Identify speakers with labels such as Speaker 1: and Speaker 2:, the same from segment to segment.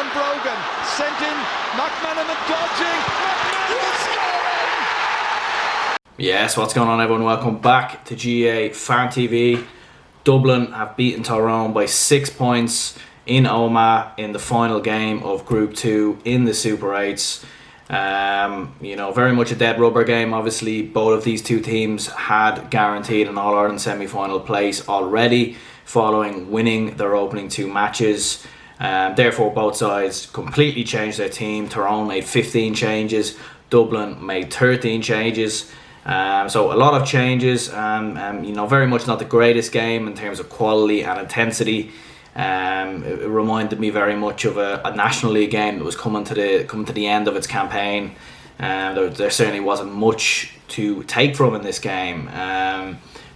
Speaker 1: on Brogan, sent in, McManaman dodging, McManaman scoring!
Speaker 2: Yes, what's going on everyone? Welcome back to GA Fan TV. Dublin have beaten Tyrone by 6 points in Omagh in the final game of Group 2 in the Super 8s. Very much a dead rubber game. Obviously, both of these two teams had guaranteed an All-Ireland semi-final place already following winning their opening 2 matches. Therefore, both sides completely changed their team. Tyrone made 15 changes. Dublin made 13 changes. So a lot of changes. Very much not the greatest game in terms of quality and intensity. It reminded me very much of a National League game that was coming to the end of its campaign. There certainly wasn't much to take from in this game.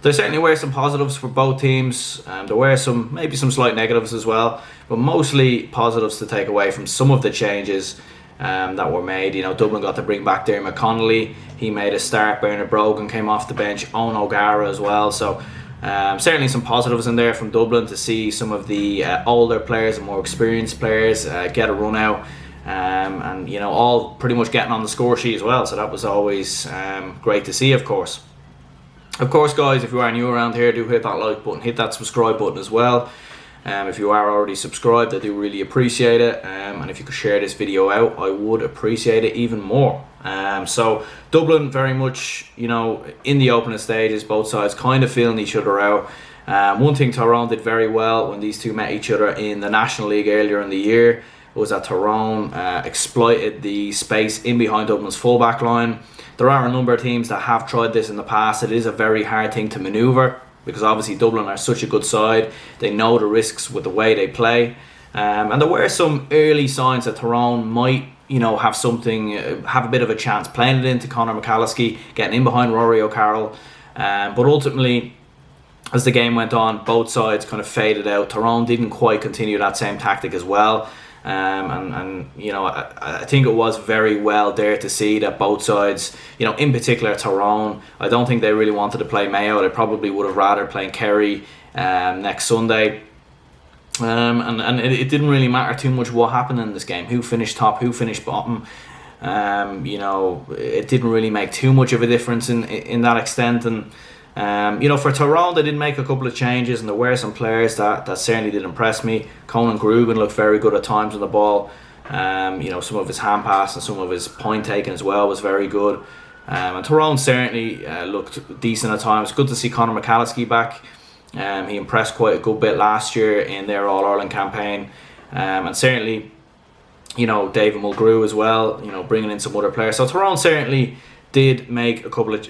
Speaker 2: There certainly were some positives for both teams. There were maybe some slight negatives as well, but mostly positives to take away from some of the changes that were made. Dublin got to bring back Dermot Connolly. He made a start. Bernard Brogan came off the bench. Owen O'Gara as well. So certainly some positives in there from Dublin to see some of the older players and more experienced players get a run out. And all pretty much getting on the score sheet as well. So that was always great to see, of course. Of course, guys, if you are new around here, do hit that like button, hit that subscribe button as well. If you are already subscribed, I do really appreciate it. And if you could share this video out, I would appreciate it even more. So Dublin very much, in the opening stages, both sides kind of feeling each other out. One thing Tyrone did very well when these two met each other in the National League earlier in the year was that Tyrone exploited the space in behind Dublin's fullback line. There are a number of teams that have tried this in the past. It is a very hard thing to manoeuvre because obviously Dublin are such a good side. They know the risks with the way they play. And there were some early signs that Tyrone might, have a bit of a chance playing it into Conor McCalliskey, getting in behind Rory O'Carroll. But ultimately, as the game went on, both sides kind of faded out. Tyrone didn't quite continue that same tactic as well. I think it was very well there to see that both sides, in particular Tyrone, I don't think they really wanted to play Mayo. They probably would have rather played Kerry next Sunday. And it didn't really matter too much what happened in this game, who finished top, who finished bottom. It didn't really make too much of a difference in that extent. And for Tyrone, they did make a couple of changes, and there were some players that certainly did impress me. Conan Grugan looked very good at times on the ball. Some of his hand pass and some of his point taking as well was very good. And Tyrone certainly looked decent at times. Good to see Conor McCalliskey back. He impressed quite a good bit last year in their All-Ireland campaign. And certainly, David Mulgrew as well, bringing in some other players. So Tyrone certainly did make a couple of,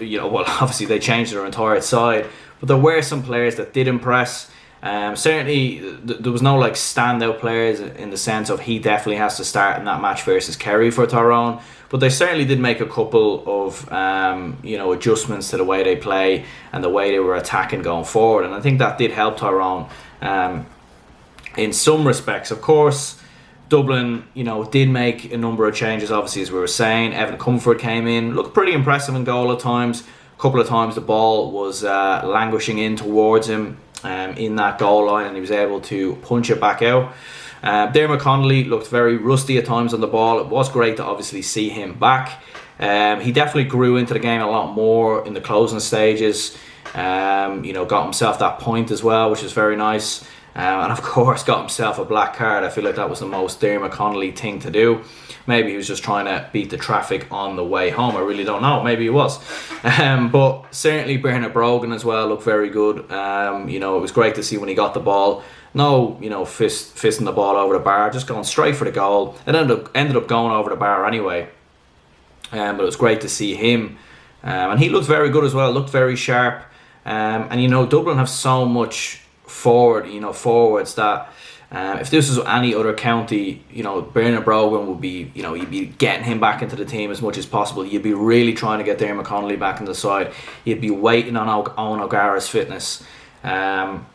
Speaker 2: obviously they changed their entire side, but there were some players that did impress. Certainly, there was no standout players in the sense of he definitely has to start in that match versus Kerry for Tyrone, but they certainly did make a couple of, adjustments to the way they play and the way they were attacking going forward, and I think that did help Tyrone in some respects. Of course, Dublin, did make a number of changes, obviously, as we were saying. Evan Comfort came in, looked pretty impressive in goal at times. A couple of times the ball was languishing in towards him in that goal line, and he was able to punch it back out. Dermot Connolly looked very rusty at times on the ball. It was great to obviously see him back. He definitely grew into the game a lot more in the closing stages. Got himself that point as well, which was very nice. And of course got himself a black card. I feel like that was the most Dermot Connolly thing to do. Maybe he was just trying to beat the traffic on the way home. I really don't know. Maybe he was. But certainly Bernard Brogan as well looked very good. It was great to see when he got the ball. No, fisting the ball over the bar, just going straight for the goal. It ended up going over the bar anyway. But it was great to see him. And he looked very good as well. Looked very sharp. And Dublin have so much forwards that if this was any other county, Bernard Brogan would be, you'd be getting him back into the team as much as possible. You'd be really trying to get Dermot Connolly back in the side. You'd be waiting on Owen O'Gara's fitness. And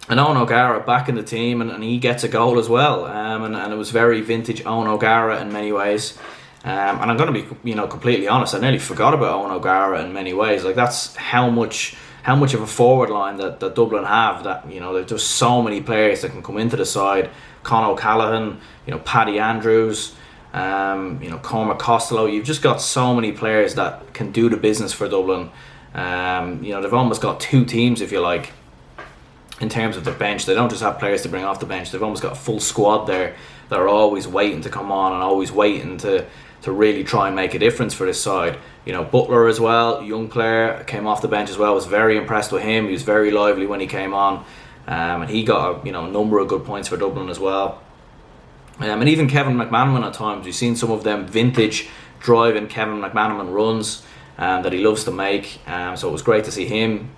Speaker 2: Owen O'Gara back in the team, and he gets a goal as well. And it was very vintage Owen O'Gara in many ways. And I'm going to be, completely honest. I nearly forgot about Owen O'Gara in many ways. That's how much of a forward line that Dublin have. That there's just so many players that can come into the side, Con O'Callaghan, Paddy Andrews, Cormac Costello. You've just got so many players that can do the business for Dublin. They've almost got two teams, if you like, in terms of the bench. They don't just have players to bring off the bench. They've almost got a full squad there that are always waiting to come on and always waiting to really try and make a difference for this side. Butler as well, young player, came off the bench as well. Was very impressed with him. He was very lively when he came on, and he got a number of good points for Dublin as well. And even Kevin McManaman at times, we've seen some of them vintage driving Kevin McManaman runs that he loves to make. So it was great to see him,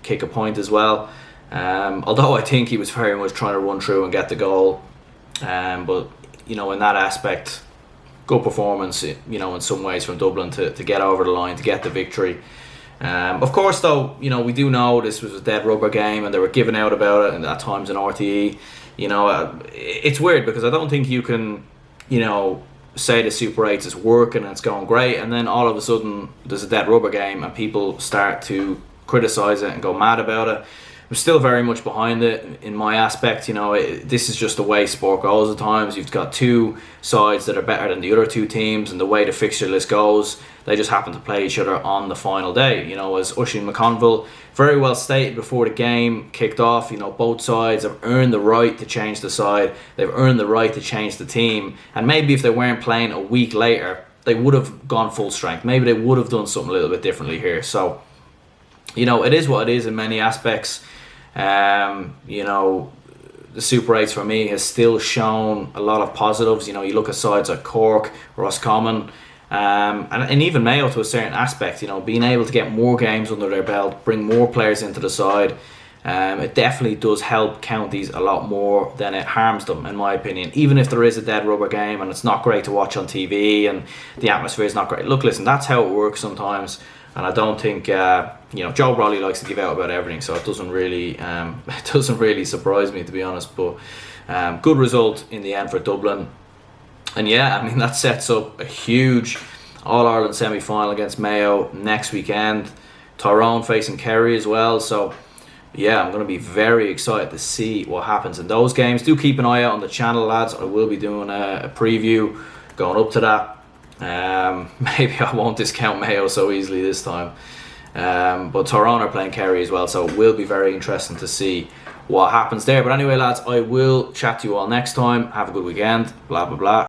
Speaker 2: kick a point as well. Although I think he was very much trying to run through and get the goal. But in that aspect, good performance, in some ways from Dublin to get over the line, to get the victory. Of course, though, we do know this was a dead rubber game, and they were giving out about it, and at times in RTE. It's weird because I don't think you can, say the Super 8 is working and it's going great, and then all of a sudden there's a dead rubber game and people start to criticise it and go mad about it. I'm still very much behind it in my aspect. This is just the way sport goes at times. You've got two sides that are better than the other two teams, and the way the fixture list goes, they just happen to play each other on the final day. As Oisin McConville very well stated before the game kicked off, both sides have earned the right to change the side. They've earned the right to change the team. And maybe if they weren't playing a week later, they would have gone full strength. Maybe they would have done something a little bit differently here. So, it is what it is in many aspects. The Super 8s for me has still shown a lot of positives. You look at sides like Cork, Roscommon, and even Mayo to a certain aspect. Being able to get more games under their belt, bring more players into the side, it definitely does help counties a lot more than it harms them, in my opinion. Even if there is a dead rubber game and it's not great to watch on TV and the atmosphere is not great. Look, listen, that's how it works sometimes. And I don't think Joe Brolly likes to give out about everything, so it doesn't really surprise me, to be honest. But good result in the end for Dublin, and that sets up a huge All-Ireland semi-final against Mayo next weekend. Tyrone facing Kerry as well, so I'm going to be very excited to see what happens in those games. Do keep an eye out on the channel, lads. I will be doing a preview going up to that. Maybe I won't discount Mayo so easily this time, but Tyrone are playing Kerry as well, so it will be very interesting to see what happens there. But anyway, lads, I will chat to you all next time. Have a good weekend. Blah blah blah.